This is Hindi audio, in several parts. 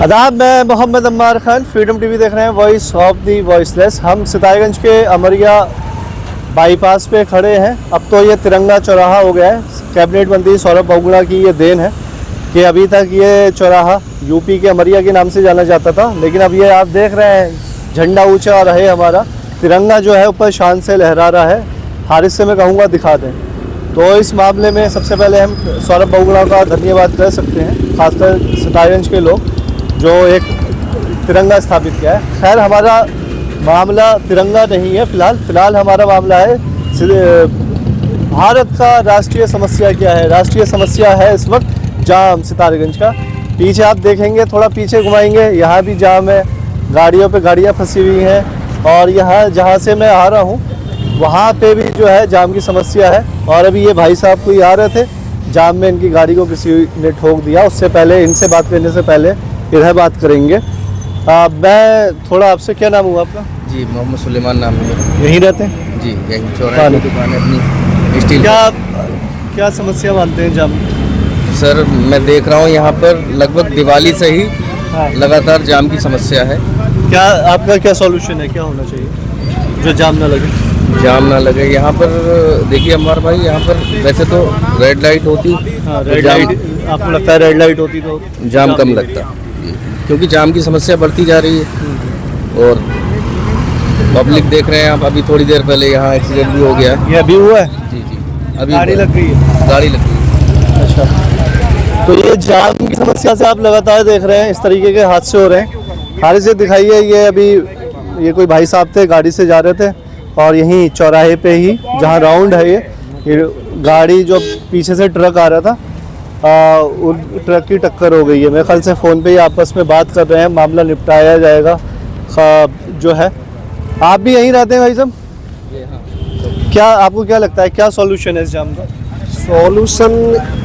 आदाब, मैं मोहम्मद अम्मार खान, फ्रीडम टीवी देख रहे हैं, वॉइस ऑफ दी वॉइसलेस। हम सितारगंज के अमरिया बाईपास पे खड़े हैं। अब तो ये तिरंगा चौराहा हो गया है। कैबिनेट मंत्री सौरभ बहुगुणा की ये देन है कि अभी तक ये चौराहा यूपी के अमरिया के नाम से जाना जाता था, लेकिन अब ये आप देख रहे हैं झंडा ऊंचा रहे, हमारा तिरंगा जो है ऊपर शान से लहरा रहा है। हारिस से मैं कहूँगा दिखा दें। तो इस मामले में सबसे पहले हम सौरभ बहुगुणा का धन्यवाद कर सकते हैं, खासकर सितारगंज के लोग जो एक तिरंगा स्थापित किया है। खैर, हमारा मामला तिरंगा नहीं है फ़िलहाल हमारा मामला है भारत का राष्ट्रीय समस्या क्या है। राष्ट्रीय समस्या है इस वक्त जाम सितारगंज का। पीछे आप देखेंगे, थोड़ा पीछे घुमाएंगे, यहाँ भी जाम है, गाड़ियों पे गाड़ियाँ फंसी हुई हैं। और यहाँ जहाँ से मैं आ रहा हूँ वहाँ पे भी जो है जाम की समस्या है। और अभी ये भाई साहब कोई आ रहे थे, जाम में इनकी गाड़ी को किसी ने ठोक दिया। उससे पहले, इनसे बात करने से पहले इधर बात करेंगे। मैं थोड़ा आपसे, क्या नाम हुआ आपका? जी, मोहम्मद सुलेमान नाम है। यहीं रहते हैं? जी, यहीं चौराहे की दुकान है अपनी स्टील। क्या समस्या मानते हैं जाम? सर, मैं देख रहा हूँ यहाँ पर लगभग दिवाली से ही लगातार जाम की समस्या है। क्या आपका क्या सॉल्यूशन है, क्या होना चाहिए जो जाम ना लगे? जाम ना लगे यहाँ पर। देखिए अमर भाई, यहाँ पर वैसे तो रेड लाइट होती, रेड लाइट आपको लगता है रेड लाइट होती तो जाम कम लगता, क्योंकि जाम की समस्या बढ़ती जा रही है। और पब्लिक देख रहे हैं आप, अभी थोड़ी देर पहले यहाँ एक्सीडेंट भी हो गया। ये अभी हुआ है? जी, अभी गाड़ी लग गई है। गाड़ी लग गई। अच्छा, तो ये जाम की समस्या से आप लगातार देख रहे हैं इस तरीके के हादसे हो रहे हैं। हारिस से दिखाइए, ये अभी ये कोई भाई साहब थे, गाड़ी से जा रहे थे और यहीं चौराहे पे ही जहाँ राउंड है ये गाड़ी जो पीछे से ट्रक आ रहा था, उन ट्रक की टक्कर हो गई है। मेरे ख्याल से फ़ोन पे ही आपस में बात कर रहे हैं, मामला निपटाया जाएगा जो है। आप भी यहीं रहते हैं भाई साहब? क्या आपको क्या लगता है, क्या सॉल्यूशन है इस जाम का?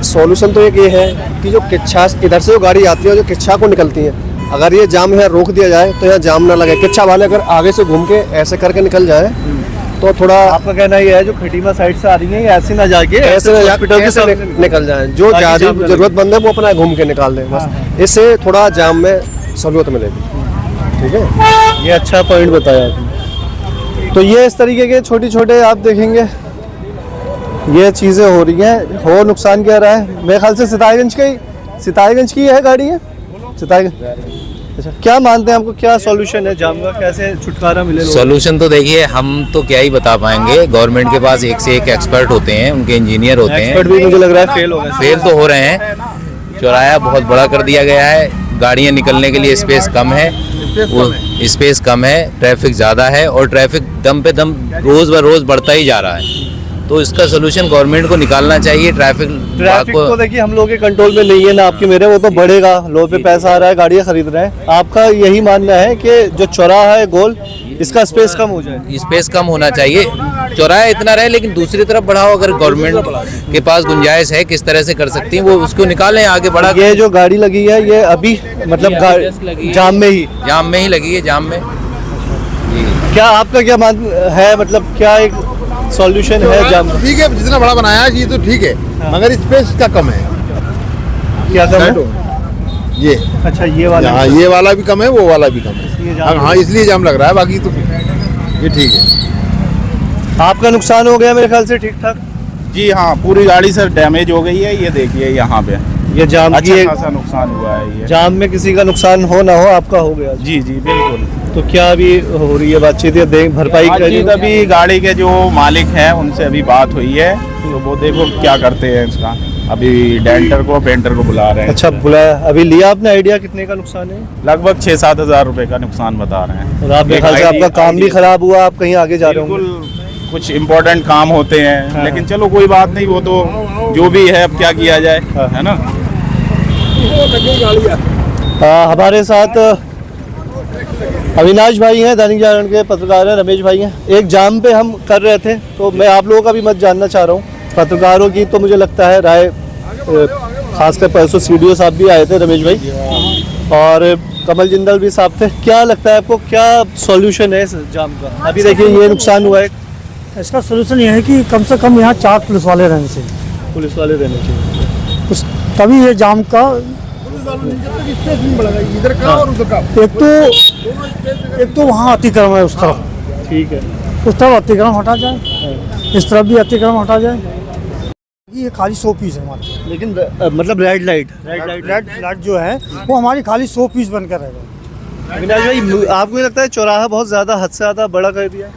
सॉल्यूशन तो एक ये है कि जो किच्छा इधर से जो गाड़ी आती है, जो किच्छा को निकलती है, अगर ये जाम है रोक दिया जाए तो यहाँ जाम ना लगे। किच्छा वाले अगर आगे से घूम के ऐसे करके निकल जाए तो थोड़ा। आपका कहना ये है जो खटीमा साइड से आ रही है, ऐसे ना जाके ऐसे निकल जाए, जो ज़्यादा जरूरतमंद है वो अपना घूम के निकाल दें बस। इससे थोड़ा जाम में सहूलियत मिलेगी। ठीक है, ये अच्छा पॉइंट बताया आपने। तो ये इस तरीके के छोटे छोटे आप देखेंगे ये चीज़ें हो रही हैं। हो नुकसान क्या रहा है? मेरे ख्याल से सितारगंज की है गाड़ी है सितारगंज। अच्छा, क्या मानते हैं, आपको क्या सॉल्यूशन है जाम का, कैसे छुटकारा मिले? सॉल्यूशन तो देखिए, हम तो क्या ही बता पाएंगे। गवर्नमेंट के पास एक से एक एक्सपर्ट होते हैं, उनके इंजीनियर होते हैं। एक्सपर्ट भी मुझे लग रहा है फेल तो हो रहे हैं। चौराहा बहुत बड़ा कर दिया गया है, गाड़ियाँ निकलने के लिए स्पेस कम है, स्पेस कम है, ट्रैफिक ज़्यादा है और ट्रैफिक दम पे दम रोज़ ब रोज़ बढ़ता ही जा रहा है। तो इसका सोल्यूशन गवर्नमेंट को निकालना चाहिए। ट्रैफिक तो देखिए हम लोग के कंट्रोल में नहीं है ना आपके मेरे, वो तो बढ़ेगा। लोगों पे पैसा आ रहा है, गाड़ियाँ खरीद रहे हैं। आपका यही मानना है कि जो चौराहा है गोल, इसका स्पेस कम हो जाए? स्पेस कम होना चाहिए। चौराहा इतना रहे लेकिन दूसरी तरफ बढ़ाओ। अगर गवर्नमेंट के पास गुंजाइश है, किस तरह से कर सकती है वो, उसको निकालें, आगे बढ़ा। ये जो गाड़ी लगी है ये अभी मतलब जाम में ही लगी है, जाम में। क्या आपका क्या मान है, मतलब क्या एक सॉल्यूशन है जाम? ठीक है, जितना बड़ा बनाया है ये तो ठीक है, मगर स्पेस का कम है। क्या कम है? ये अच्छा, ये वाला? हाँ, ये वाला भी कम है, वो वाला भी कम है। हाँ, इसलिए जाम लग रहा है, बाकी तो ये ठीक है। आपका नुकसान हो गया मेरे ख्याल से ठीक ठाक? जी हाँ, पूरी गाड़ी सर डैमेज हो गई है। ये देखिए यहाँ पे ये जाम अच्छा खासा नुकसान हुआ है। ये जाम में किसी का नुकसान हो ना हो, आपका हो गया? जी बिल्कुल। तो क्या अभी हो रही है बातचीत, भरपाई? अभी गाड़ी के जो मालिक हैं उनसे अभी बात हुई है, तो वो देखो क्या करते हैं इसका। अभी डेंटर को, पेंटर को बुला रहे हैं। अच्छा, बुलाया? अभी लिया आपने आइडिया कितने का नुकसान है? लगभग 6-7 हज़ार रुपए का नुकसान बता रहे हैं। और आप मेरे आपका काम भी खराब हुआ, आप कहीं आगे जा रहे हो? बिल्कुल, कुछ इम्पोर्टेंट काम होते हैं। लेकिन चलो कोई बात नहीं, वो तो जो भी है, अब क्या किया जाए, है ना। हमारे साथ अविनाश भाई हैं, दैनिक जागरण के पत्रकार हैं, रमेश भाई हैं। एक जाम पे हम कर रहे थे, तो मैं आप लोगों का भी मत जानना चाह रहा हूँ, पत्रकारों की। तो मुझे लगता है राय, खासकर परसों सीडीओ साहब भी आए थे, रमेश भाई, और कमल जिंदल भी साहब थे। क्या लगता है आपको, क्या सॉल्यूशन है इस जाम का? अभी देखिए ये नुकसान हुआ है, इसका सलूशन ये है कि कम से कम यहाँ 4 पुलिस वाले रहने चाहिए। पुलिस वाले रहने चाहिए, तभी ये जाम का इधर का और उधर का एक तो वहाँ अतिक्रमण है उस तरफ, ठीक है। उस तरफ अतिक्रमण हटा जाए, इस तरफ भी अतिक्रमण हटा जाए। ये खाली 100 पीस है हमारे, लेकिन मतलब रेड लाइट रेड जो है वो हमारी खाली 100 पीस बनकर रहेगा। अविनाश भाई, आपको ये लगता है चौराहा बहुत ज़्यादा हद से ज़्यादा बड़ा कर दिया?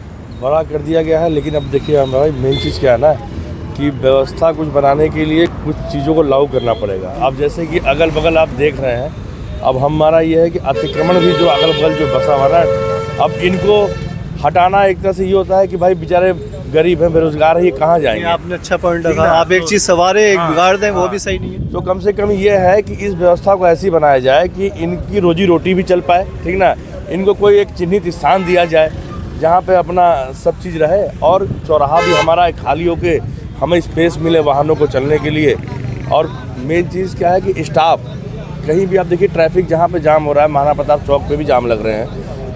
बड़ा कर दिया गया है, लेकिन अब देखिए हम भाई मेन चीज़ क्या है ना कि व्यवस्था कुछ बनाने के लिए कुछ चीज़ों को लागू करना पड़ेगा। अब जैसे कि अगल बगल आप देख रहे हैं, अब हमारा ये है कि अतिक्रमण भी जो अगल बगल जो बसा हुआ है, अब इनको हटाना एक तरह से ये होता है कि भाई बेचारे गरीब हैं, बेरोजगार है, ये कहाँ जाएंगे। आपने अच्छा पॉइंट रखा। आप एक चीज़ सवारे एक बिगाड़ दें, वो भी सही नहीं है। तो कम से कम ये है कि इस व्यवस्था को ऐसी बनाया जाए कि इनकी रोजी रोटी भी चल पाए, ठीक ना। इनको कोई एक चिन्हित स्थान दिया जाए जहाँ पे अपना सब चीज़ रहे, और चौराहा भी हमारा खाली होके हमें स्पेस मिले वाहनों को चलने के लिए। और मेन चीज़ क्या है कि स्टाफ, कहीं भी आप देखिए ट्रैफिक जहाँ पे जाम हो रहा है, महाराणा प्रताप चौक पे भी जाम लग रहे हैं,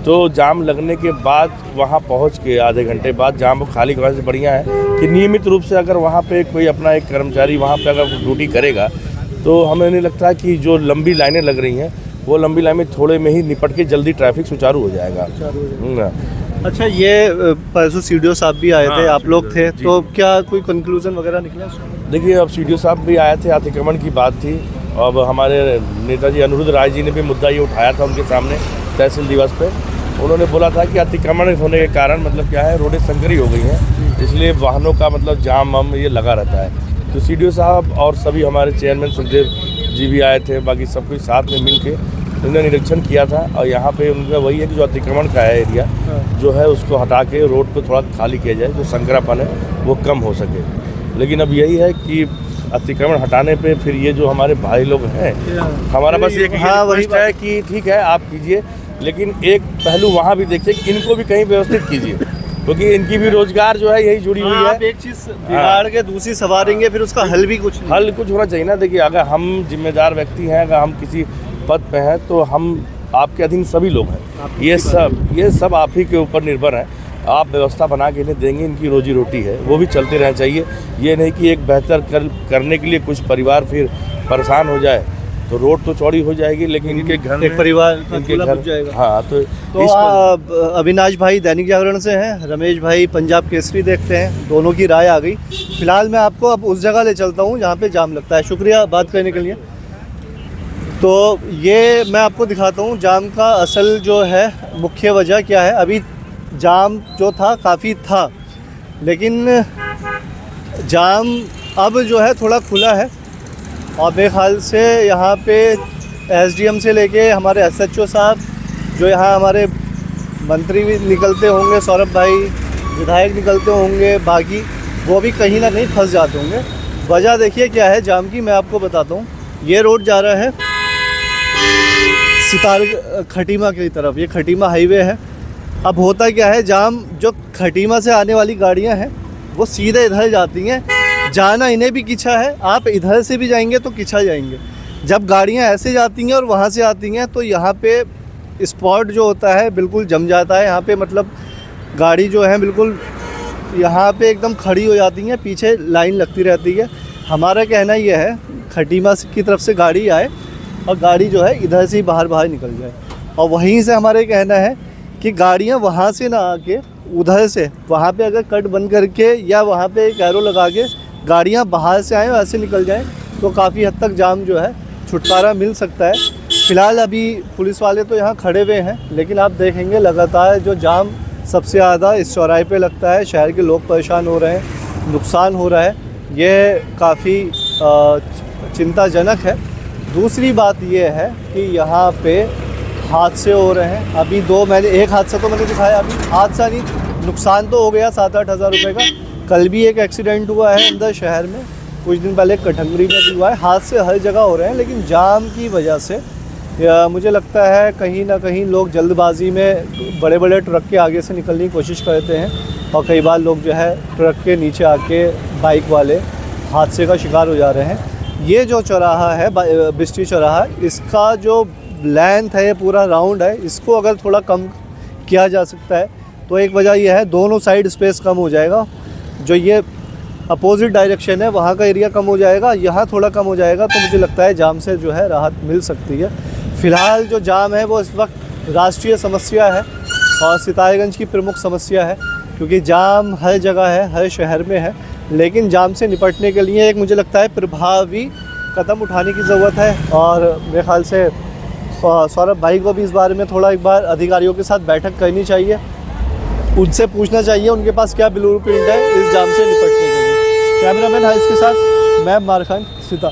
तो जाम लगने के बाद वहाँ पहुँच के आधे घंटे बाद जाम को खाली करने से बढ़िया है कि नियमित रूप से अगर वहाँ पे कोई अपना एक कर्मचारी वहाँ पे अगर ड्यूटी करेगा, तो हमें नहीं लगता कि जो लंबी लाइनें लग रही हैं वो लंबी लाइन में थोड़े में ही निपट के जल्दी ट्रैफिक सुचारू हो जाएगा। अच्छा, ये परसों सीडीओ साहब भी आए थे, आप लोग थे, तो क्या कोई कंक्लूजन वगैरह निकला? देखिए, अब सीडीओ साहब भी आए थे, अतिक्रमण की बात थी। अब हमारे नेताजी अनिरुद्ध राय जी ने भी मुद्दा ये उठाया था उनके सामने तहसील दिवस पे। उन्होंने बोला था कि अतिक्रमण होने के कारण मतलब क्या है, रोडें संकरी हो गई हैं, इसलिए वाहनों का मतलब जाम वाम ये लगा रहता है। तो सीडीओ साहब और सभी हमारे चेयरमैन सुखदेव जी भी आए थे, बाकी सब कुछ साथ में मिल के उन्होंने निरीक्षण किया था। और यहाँ पे उनका वही है कि जो अतिक्रमण का है एरिया जो है उसको हटा के रोड को थोड़ा खाली किया जाए, जो संकरापन है वो कम हो सके। लेकिन अब यही है कि अतिक्रमण हटाने पे फिर ये जो हमारे भाई लोग हैं, हमारा बस एक रिक्वेस्ट है कि ठीक है आप कीजिए, लेकिन एक पहलू वहाँ भी देखिए कि इनको भी कहीं व्यवस्थित कीजिए, क्योंकि इनकी भी रोजगार जो है यही जुड़ी हुई है। आप एक चीज़ बिगाड़ के दूसरी सवारेंगे, फिर उसका हल भी कुछ नहीं। हल कुछ होना चाहिए ना। देखिए, अगर हम जिम्मेदार व्यक्ति हैं, अगर हम किसी पद पे हैं, तो हम आपके अधीन सभी लोग हैं। ये सब आप ही के ऊपर निर्भर है। आप व्यवस्था बना के इन्हें देंगे, इनकी रोजी रोटी है वो भी चलते रहना चाहिए। ये नहीं कि एक बेहतर करने के लिए कुछ परिवार फिर परेशान हो जाए, तो रोड तो चौड़ी हो जाएगी लेकिन इनके घर एक परिवार इनके घर घर जाएगा। हाँ, तो अविनाश भाई दैनिक जागरण से हैं, रमेश भाई पंजाब केसरी देखते हैं, दोनों की राय आ गई। फिलहाल मैं आपको अब उस जगह ले चलता हूँ जहाँ पे जाम लगता है। शुक्रिया बात करने के लिए। तो ये मैं आपको दिखाता हूँ जाम का असल जो है मुख्य वजह क्या है। अभी जाम जो था काफ़ी था, लेकिन जाम अब जो है थोड़ा खुला है, और मेरे ख्याल से यहाँ पे एसडीएम से लेके हमारे एसएचओ साहब, जो यहाँ हमारे मंत्री भी निकलते होंगे, सौरभ भाई, विधायक निकलते होंगे, बाकी वो भी कहीं ना कहीं फंस जाते होंगे। वजह देखिए क्या है जाम की, मैं आपको बताता हूँ। ये रोड जा रहा है सितार खटीमा की तरफ, ये खटीमा हाईवे है। अब होता क्या है, जाम जो खटीमा से आने वाली गाड़ियाँ हैं वो सीधे इधर जाती हैं, जाना इन्हें भी किच्छा है, आप इधर से भी जाएंगे तो किच्छा जाएंगे। जब गाड़ियाँ ऐसे जाती हैं और वहाँ से आती हैं तो यहाँ पे स्पॉट जो होता है बिल्कुल जम जाता है। यहाँ पे मतलब गाड़ी जो है बिल्कुल यहाँ पे एकदम खड़ी हो जाती हैं, पीछे लाइन लगती रहती है। हमारा कहना यह है खटीमा की तरफ से गाड़ी आए और गाड़ी जो है इधर से ही बाहर निकल जाए, और वहीं से हमारे कहना है कि गाड़ियाँ वहाँ से ना आके उधर से, वहाँ पे अगर कट बंद करके या वहाँ पे एक एरो लगा के गाड़ियाँ बाहर से आएँ और ऐसे निकल जाएं तो काफ़ी हद तक जाम जो है छुटकारा मिल सकता है। फ़िलहाल अभी पुलिस वाले तो यहाँ खड़े हुए हैं, लेकिन आप देखेंगे लगातार जो जाम सबसे ज़्यादा इस चौराहे पे लगता है, शहर के लोग परेशान हो रहे हैं, नुकसान हो रहा है, ये काफ़ी चिंताजनक है। दूसरी बात ये है कि यहाँ पे हादसे हो रहे हैं। अभी मैंने एक हादसा तो मैंने दिखाया, अभी हादसा नहीं, नुकसान तो हो गया 7-8 हज़ार रुपये का। कल भी एक एक्सीडेंट हुआ है अंदर शहर में, कुछ दिन पहले कठंगरी में भी हुआ है। हादसे हर जगह हो रहे हैं, लेकिन जाम की वजह से मुझे लगता है कहीं ना कहीं लोग जल्दबाजी में बड़े बड़े ट्रक के आगे से निकलने की कोशिश करते हैं, और कई बार लोग जो है ट्रक के नीचे आके बाइक वाले हादसे का शिकार हो जा रहे हैं। ये जो चौराहा है बिस्टी चौराहा, इसका जो लेंथ है, ये पूरा राउंड है, इसको अगर थोड़ा कम किया जा सकता है तो एक वजह यह है दोनों साइड स्पेस कम हो जाएगा। जो ये अपोजिट डायरेक्शन है वहाँ का एरिया कम हो जाएगा, यहाँ थोड़ा कम हो जाएगा, तो मुझे लगता है जाम से जो है राहत मिल सकती है। फ़िलहाल जो जाम है वो इस वक्त राष्ट्रीय समस्या है और सितारगंज की प्रमुख समस्या है, क्योंकि जाम हर जगह है, हर शहर में है। लेकिन जाम से निपटने के लिए एक मुझे लगता है प्रभावी कदम उठाने की ज़रूरत है, और मेरे ख्याल से सौरभ भाई को भी इस बारे में थोड़ा एक बार अधिकारियों के साथ बैठक करनी चाहिए, उनसे पूछना चाहिए उनके पास क्या ब्लू प्रिंट है इस जाम से निपटने के लिए। कैमरामैन हाइस के साथ मैं मार खान, सिता।